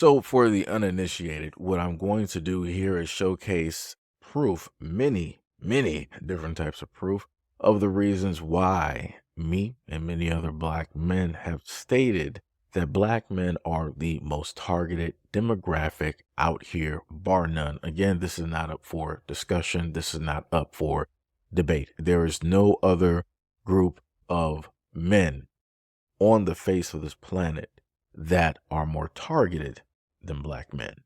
So, for the uninitiated, what I'm going to do here is showcase proof, many different types of proof of the reasons why me and many other black men have stated that black men are the most targeted demographic out here, bar none. Again, this is not up for discussion. This is not up for debate. There is no other group of men on the face of this planet that are more targeted than black men.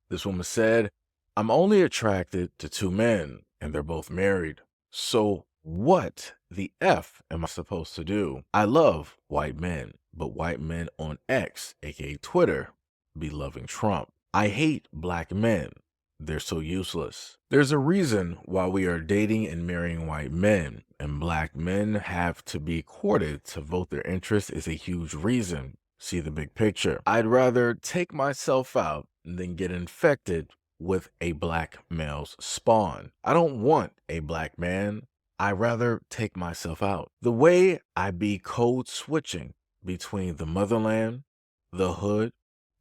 This woman said, I'm only attracted to two men, and they're both married. So what the F am I supposed to do? I love white men, but white men on X, aka Twitter, be loving Trump. I hate black men. They're so useless. There's a reason why we are dating and marrying white men, and black men have to be courted to vote their interest is a huge reason. See the big picture. I'd rather take myself out than get infected with a black male's spawn. I don't want a black man. I rather take myself out. The way I be code switching between the motherland, the hood,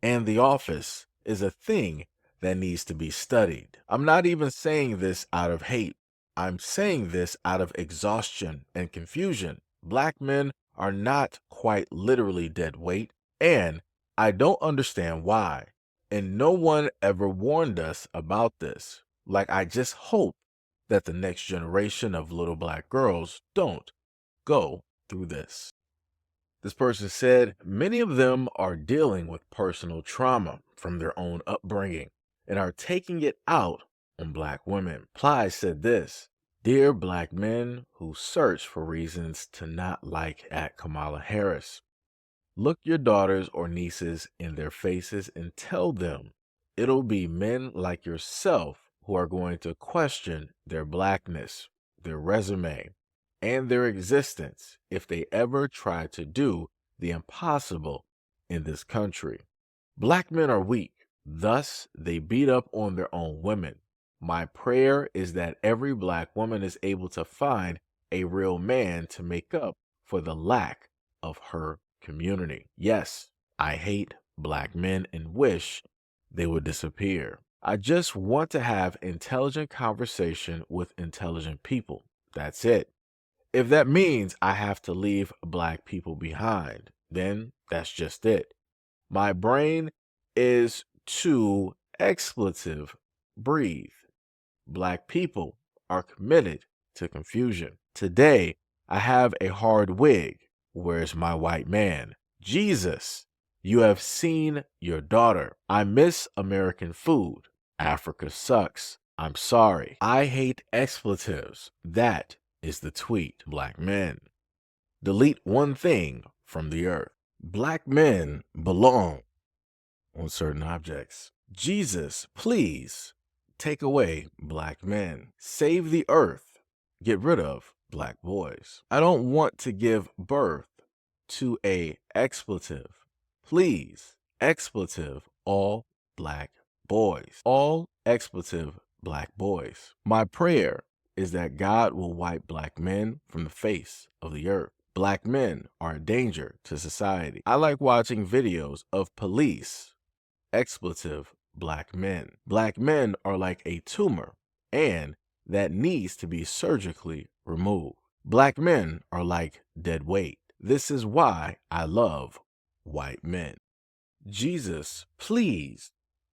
and the office is a thing that needs to be studied. I'm not even saying this out of hate. I'm saying this out of exhaustion and confusion. Black men are not quite literally dead weight, and I don't understand why. And no one ever warned us about this. Like, I just hope that the next generation of little black girls don't go through this. This person said, many of them are dealing with personal trauma from their own upbringing and are taking it out on black women. Ply said this, dear black men who search for reasons to not like at Kamala Harris, look your daughters or nieces in their faces and tell them it'll be men like yourself who are going to question their blackness, their resume, and their existence if they ever try to do the impossible in this country. Black men are weak, thus they beat up on their own women. My prayer is that every black woman is able to find a real man to make up for the lack of her community. Yes, I hate black men and wish they would disappear. I just want to have intelligent conversation with intelligent people. That's it. If that means I have to leave black people behind, then that's just it. My brain is too expletive. Breathe. Black people are committed to confusion. Today, I have a hard wig. Where's my white man? Jesus, you have seen your daughter. I miss American food. Africa sucks. I'm sorry. I hate expletives. That is the tweet. Black men. Delete one thing from the earth. Black men belong on certain objects. Jesus, please take away black men. Save the earth. Get rid of black boys. I don't want to give birth to a expletive. Please, expletive all black boys. All expletive black boys. My prayer is that God will wipe black men from the face of the earth. Black men are a danger to society. I like watching videos of police, expletive black men. Black men are like a tumor, and that needs to be surgically removed. Black men are like dead weight. This is why I love white men. Jesus, please,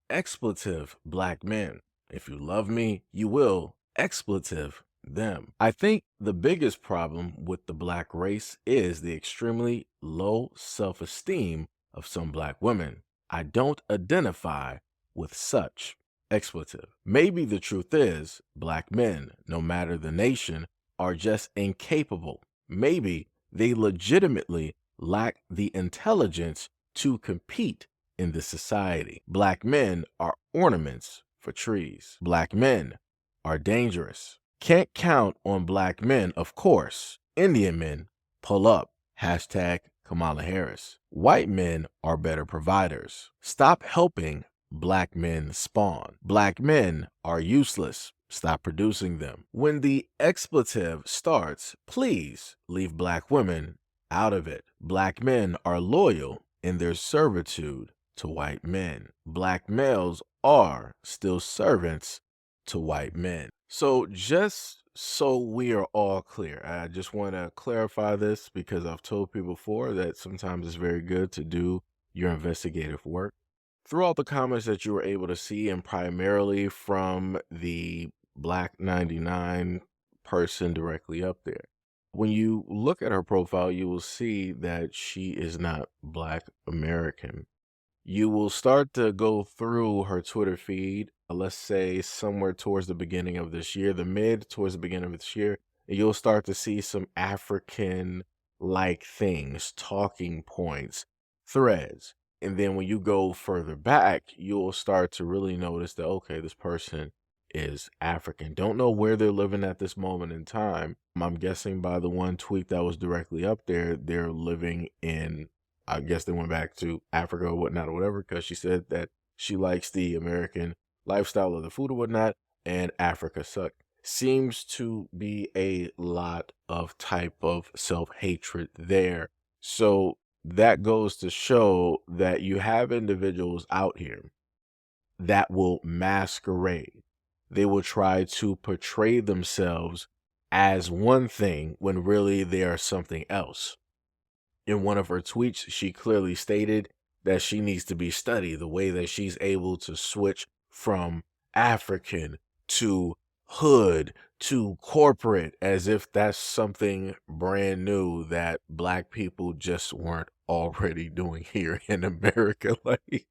expletive black men. If you love me, you will expletive them. I think the biggest problem with the black race is the extremely low self-esteem of some black women. I don't identify with such expletive. Maybe the truth is black men, no matter the nation, are just incapable. Maybe they legitimately lack the intelligence to compete in this society. Black men are ornaments for trees. Black men are dangerous. Can't count on black men, of course. Indian men pull up. Hashtag Kamala Harris. White men are better providers. Stop helping black men spawn. Black men are useless. Stop producing them. When the expletive starts, please leave black women out of it. Black men are loyal in their servitude to white men. Black males are still servants to white men. So just so we are all clear, I just want to clarify this because I've told people before that sometimes it's very good to do your investigative work. Throughout the comments that you were able to see, and primarily from the Black 99 person directly up there, when you look at her profile, you will see that she is not Black American. You will start to go through her Twitter feed, let's say somewhere towards the beginning of this year, the mid towards the beginning of this year, and you'll start to see some African like things, talking points, threads. And then when you go further back, you'll start to really notice that, okay, this person is African. Don't know where they're living at this moment in time. I'm guessing by the one tweet that was directly up there, they're living in, I guess they went back to Africa or whatnot or whatever, because she said that she likes the American lifestyle of the food or whatnot, and Africa sucked. Seems to be a lot of type of self-hatred there. So that goes to show that you have individuals out here that will masquerade. They will try to portray themselves as one thing when really they are something else. In one of her tweets, she clearly stated that she needs to be studied, the way that she's able to switch from African to hood to corporate, as if that's something brand new that Black people just weren't already doing here in America. Like,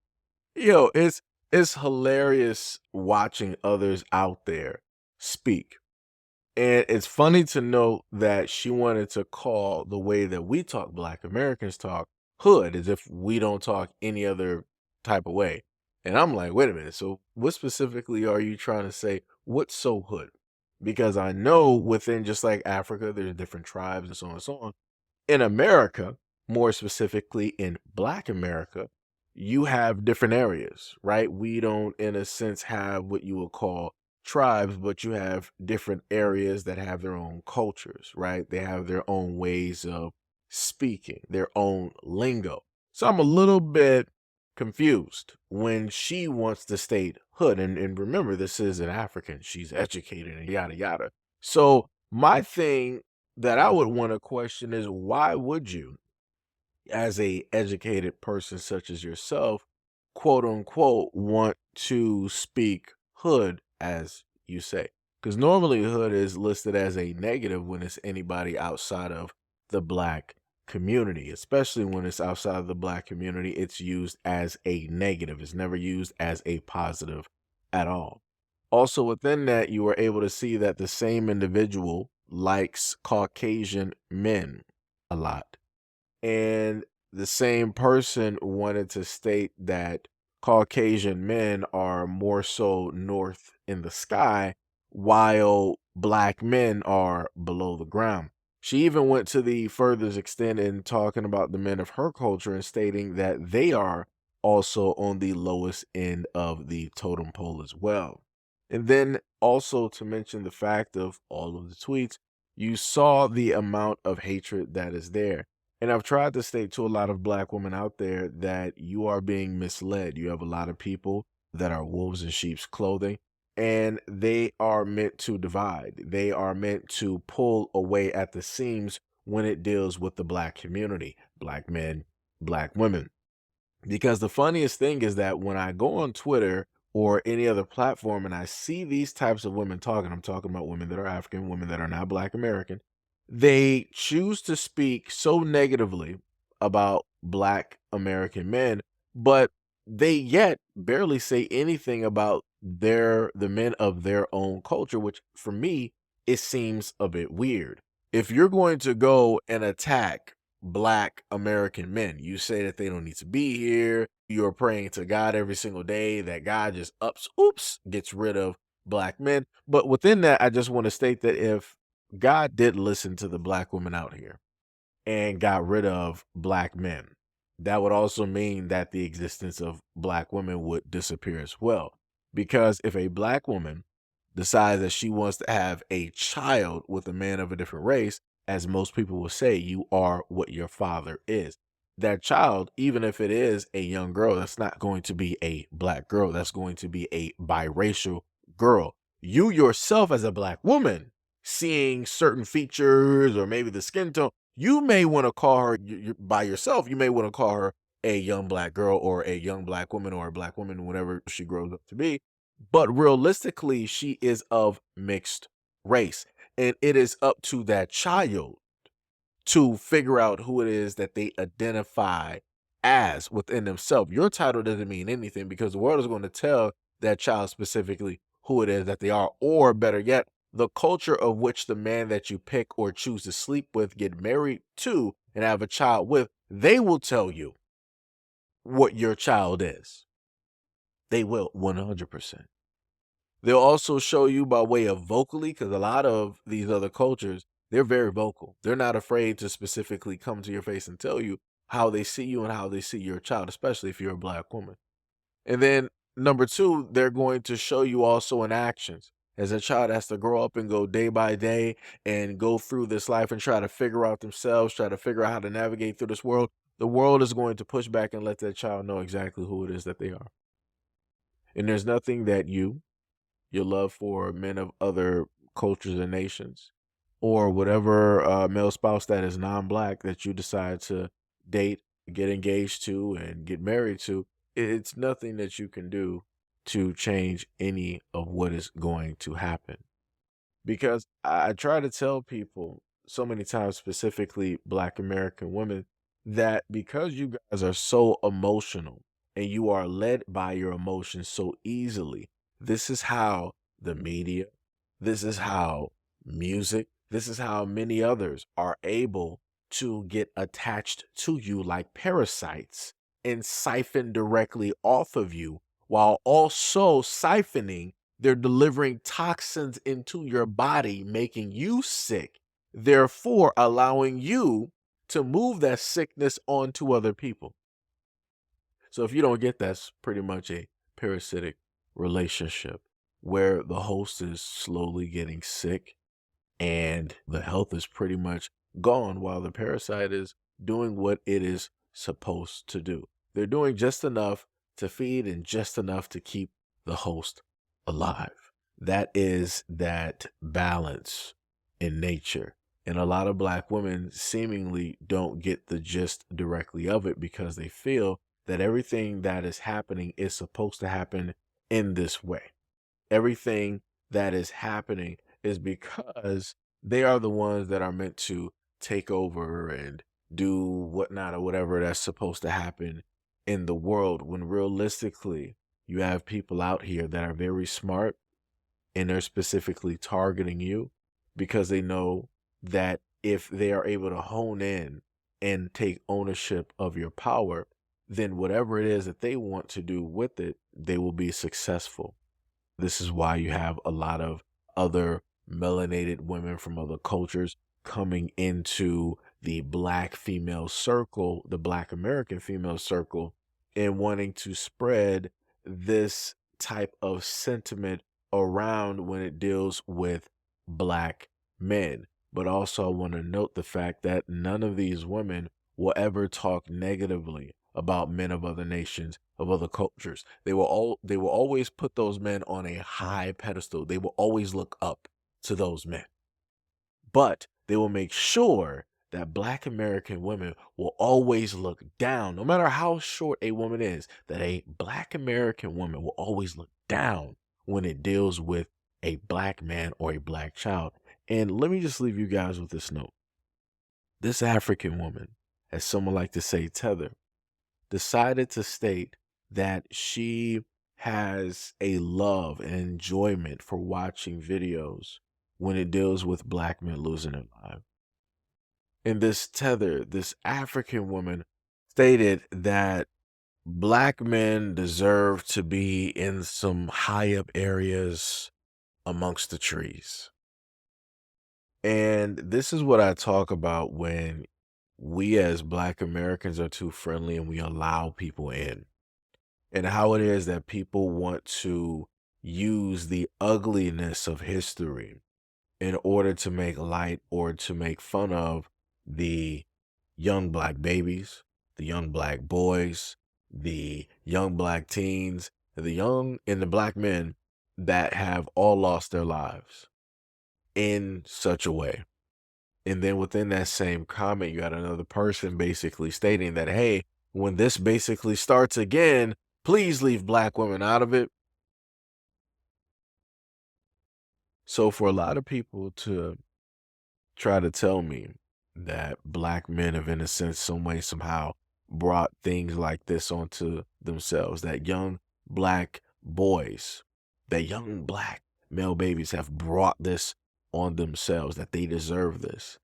yo, it's hilarious watching others out there speak. And it's funny to note that she wanted to call the way that we talk, Black Americans talk, hood, as if we don't talk any other type of way. And I'm like, wait a minute. So what specifically are you trying to say? What's so hood? Because I know within just like Africa, there's different tribes and so on and so on. In America, more specifically in Black America, you have different areas, right? We don't, in a sense, have what you would call tribes, but you have different areas that have their own cultures, right? They have their own ways of speaking, their own lingo. So I'm a little bit confused when she wants to state hood. And remember, this is an African. She's educated and yada, yada. So my thing that I would want to question is, why would you, as a educated person such as yourself, quote unquote, want to speak hood, as you say? Because normally hood is listed as a negative when it's anybody outside of the Black community, especially when it's outside of the Black community, it's used as a negative. It's never used as a positive at all. Also, within that, you were able to see that the same individual likes Caucasian men a lot. And the same person wanted to state that Caucasian men are more so north in the sky, while Black men are below the ground. She even went to the furthest extent in talking about the men of her culture and stating that they are also on the lowest end of the totem pole as well. And then also to mention the fact of all of the tweets, you saw the amount of hatred that is there. And I've tried to state to a lot of Black women out there that you are being misled. You have a lot of people that are wolves in sheep's clothing, and they are meant to divide. They are meant to pull away at the seams when it deals with the Black community, Black men, Black women. Because the funniest thing is that when I go on Twitter or any other platform and I see these types of women talking, I'm talking about women that are African, women that are not Black American, they choose to speak so negatively about Black American men, but they yet barely say anything about the men of their own culture, which for me, it seems a bit weird. If you're going to go and attack Black American men, you say that they don't need to be here. You're praying to God every single day that God just gets rid of Black men. But within that, I just want to state that if God did listen to the Black women out here and got rid of Black men, that would also mean that the existence of Black women would disappear as well. Because if a Black woman decides that she wants to have a child with a man of a different race, as most people will say, you are what your father is. that child, even if it is a young girl, that's not going to be a black girl. That's going to be a biracial girl. You yourself, as a black woman, seeing certain features or maybe the skin tone, you may want to call her by yourself. You may want to call her a young black girl or a young black woman or a black woman, whatever she grows up to be. But realistically, she is of mixed race. And it is up to that child to figure out who it is that they identify as within themselves. Your title doesn't mean anything because the world is going to tell that child specifically who it is that they are, or better yet, the culture of which the man that you pick or choose to sleep with, get married to, and have a child with, they will tell you what your child is. They will, 100%. They'll also show you by way of vocally, because a lot of these other cultures, they're very vocal. They're not afraid to specifically come to your face and tell you how they see you and how they see your child, especially if you're a black woman. And then number two, they're going to show you also in actions. As a child has to grow up and go day by day and go through this life and try to figure out themselves, try to figure out how to navigate through this world, the world is going to push back and let that child know exactly who it is that they are. And there's nothing that your love for men of other cultures and nations, or whatever male spouse that is non-black that you decide to date, get engaged to, and get married to, it's nothing that you can do to change any of what is going to happen. Because I try to tell people so many times, specifically black American women, that because you guys are so emotional and you are led by your emotions so easily, this is how the media, this is how music, this is how many others are able to get attached to you like parasites and siphon directly off of you, while also siphoning, they're delivering toxins into your body, making you sick, therefore allowing you to move that sickness onto other people. So if you don't get, that's pretty much a parasitic relationship where the host is slowly getting sick and the health is pretty much gone while the parasite is doing what it is supposed to do. They're doing just enough to feed and just enough to keep the host alive. That is that balance in nature. And a lot of black women seemingly don't get the gist directly of it because they feel that everything that is happening is supposed to happen in this way. Everything that is happening is because they are the ones that are meant to take over and do whatnot or whatever that's supposed to happen in the world, when realistically you have people out here that are very smart and they're specifically targeting you because they know that if they are able to hone in and take ownership of your power, then whatever it is that they want to do with it, they will be successful. This is why you have a lot of other melanated women from other cultures coming into the black female circle, the black American female circle, and wanting to spread this type of sentiment around when it deals with black men. But also, I want to note the fact that none of these women will ever talk negatively about men of other nations, of other cultures. They will always put those men on a high pedestal. They will always look up to those men. But they will make sure that black American women will always look down, no matter how short a woman is, that a black American woman will always look down when it deals with a black man or a black child. And let me just leave you guys with this note. This African woman, as someone like to say, Tether, decided to state that she has a love and enjoyment for watching videos when it deals with black men losing their lives. And this Tether, this African woman, stated that black men deserve to be in some high up areas amongst the trees. And this is what I talk about when we as black Americans are too friendly and we allow people in, and how it is that people want to use the ugliness of history in order to make light or to make fun of the young black babies, the young black boys, the young black teens, the young and the black men that have all lost their lives in such a way. And then within that same comment, you got another person basically stating that, hey, when this basically starts again, please leave black women out of it. So for a lot of people to try to tell me that black men have, in a sense, some way, somehow brought things like this onto themselves, that young black boys, that young black male babies have brought this on themselves, that they deserve this.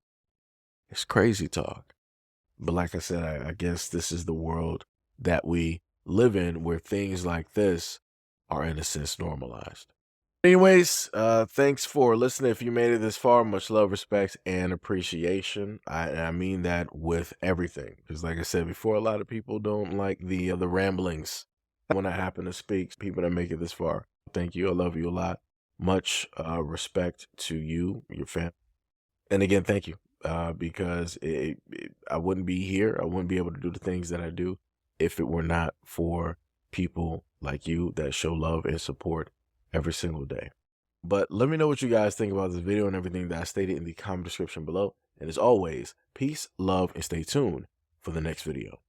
It's crazy talk. But like I said, I guess this is the world that we live in, where things like this are, in a sense, normalized. Anyways, thanks for listening. If you made it this far, much love, respect, and appreciation. I mean that with everything, because like I said before, a lot of people don't like the ramblings when I happen to speak. People that make it this far, thank you. I love you a lot. Much respect to you, your family, and again, thank you. Because I wouldn't be here. I wouldn't be able to do the things that I do if it were not for people like you that show love and support every single day. But let me know what you guys think about this video and everything that I stated in the comment description below. And as always, peace, love, and stay tuned for the next video.